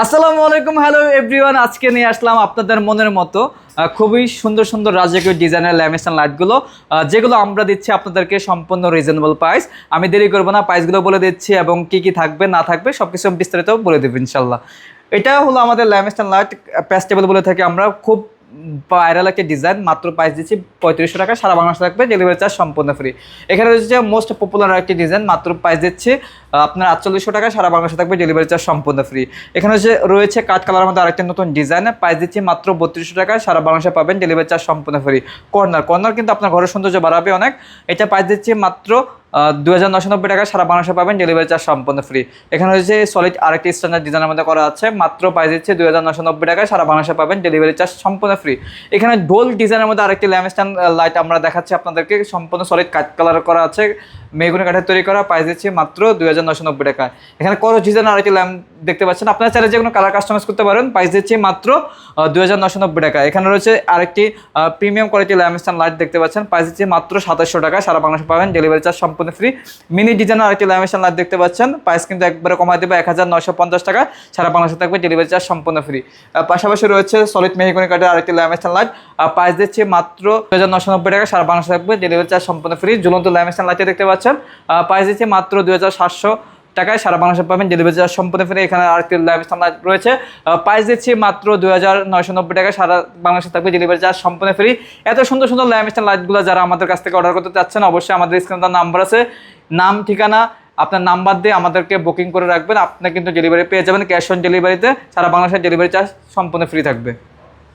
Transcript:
আসসালামু আলাইকুম, hello everyone. আজকে নিয়ে আসলাম আপনাদের মনের মতো খুবই সুন্দর সুন্দর রাজকীয় ডিজাইনের ল্যামিনেশন লাইটগুলো, যেগুলো আমরা দিচ্ছি আপনাদেরকে সম্পূর্ণ রিজনেবল প্রাইস। আমি দেরি করবো না, প্রাইসগুলো বলে দিচ্ছি এবং কি কি থাকবে না থাকবে সবকিছু বিস্তারিত বলে দেবো ইনশাল্লাহ। এটা হলো আমাদের ল্যামিনেশন লাইট, প্যাস্টেবল বলে থাকি আমরা। খুব ভাইরাল একটা ডিজাইন, মাত্র প্রাইস দিচ্ছি 3500 টাকা, সারা বাংলাদেশ থাকবে, ডেলিভারি চার্জ সম্পূর্ণ ফ্রি। এখানে হচ্ছে মোস্ট পপুলার একটি ডিজাইন, মাত্র প্রাইস দিচ্ছি আপনার 4800 টাকা, সারা বাংলাদেশে থাকবে, ডেলিভারি চার্জ সম্পূর্ণ ফ্রি। এখানে হচ্ছে রয়েছে কাঠ কালারের মধ্যে আরেকটা নতুন ডিজাইন, প্রাইস দিচ্ছি মাত্র 3200 টাকা, সারা বাংলাদেশে পাবেন, ডেলিভারি চার্জ সম্পূর্ণ ফ্রি। কর্নার কিন্তু আপনার ঘরের সৌন্দর্য বাড়াবে অনেক। এটা প্রাইস দিচ্ছি মাত্র 2990 টাকা, সারা বাংলাদেশে পাবেন, ডেলিভারি চার্জ সম্পূর্ণ ফ্রি। এখানে হচ্ছে সলিড আরেকটি স্ট্যান্ডার্ড ডিজাইনের মধ্যে করা আছে, মাত্র প্রাইস দিচ্ছে 2990 টাকা, সারা বাংলাদেশে পাবেন, ডেলিভারি চার্জ সম্পূর্ণ ফ্রি। এখানে ডোল ডিজাইনের মধ্যে আরেকটি ল্যাম্পস্ট্যান্ড লাইট আমরা দেখাচ্ছি আপনাদেরকে, সম্পূর্ণ সলিড কাঠ কালার করা আছে, মেগুনি কাঠের তৈরি করা, প্রাইস দিচ্ছি মাত্র 2990 টাকা। এখানে করো ডিজাইনের আরেকটি ল্যাম্প দেখতে পাচ্ছেন, আপনারা চাইলে যে কোনো কালার কাস্টমাইজ করতে পারেন, প্রাইস দিচ্ছি মাত্র 2990 টাকা। এখানে রয়েছে আরেকটি প্রিমিয়াম কোয়ালিটি ল্যাম্পস্ট্যান্ড লাইট দেখতে পাচ্ছেন, প্রাইস দিচ্ছি মাত্র 2700 টাকা, সারা বাংলাদেশে পাবেন, ডেলিভারি চার্জ সম্পূর্ণ ফ্রি। মিনি ডিজাইনের আরেকটি ল্যামিনেশন লাইট দেখতে পাচ্ছেন, প্রাইস কিন্তু একবারে কমায় দেবে 1950 টাকা, সারা বাংলাদেশে থাকবে, ডেলিভারি চার্জ সম্পূর্ণ ফ্রি। পাশাপাশি রয়েছে সলিড মেহগনি কাঠের আরেকটি ল্যামিনেশন লাইট, প্রাইস দিচ্ছে মাত্র 2990 টাকা, সারা বাংলাদেশে থাকবে, ডেলিভারি চার্জ সম্পূর্ণ ফ্রি। ঝুলন্ত ল্যামিনেশন লাইটে দেখতে পাচ্ছেন, প্রাইস দিচ্ছে মাত্র 2700 টাকায়, সারা বাংলাদেশে পাবেন, ডেলিভারি চার্জ সম্পূর্ণ ফ্রি। এখানে আরেকটি ল্যামিনেশন লাইট রয়েছে, প্রাইস দিচ্ছি মাত্র 2990 টাকা, সারা বাংলাদেশে থাকবে, ডেলিভারি চার্জ সম্পূর্ণ ফ্রি। এত সুন্দর সুন্দর ল্যামিনেশন লাইটগুলো যারা আমাদের কাছ থেকে অর্ডার করতে চাচ্ছেন, অবশ্যই আমাদের স্ক্রিনে নাম্বার আছে, নাম ঠিকানা আপনার নাম্বার দিয়ে আমাদেরকে বুকিং করে রাখবেন, আপনি কিন্তু ডেলিভারি পেয়ে যাবেন ক্যাশ অন ডেলিভারিতে, সারা বাংলাদেশের ডেলিভারি চার্জ সম্পূর্ণ ফ্রি থাকবে।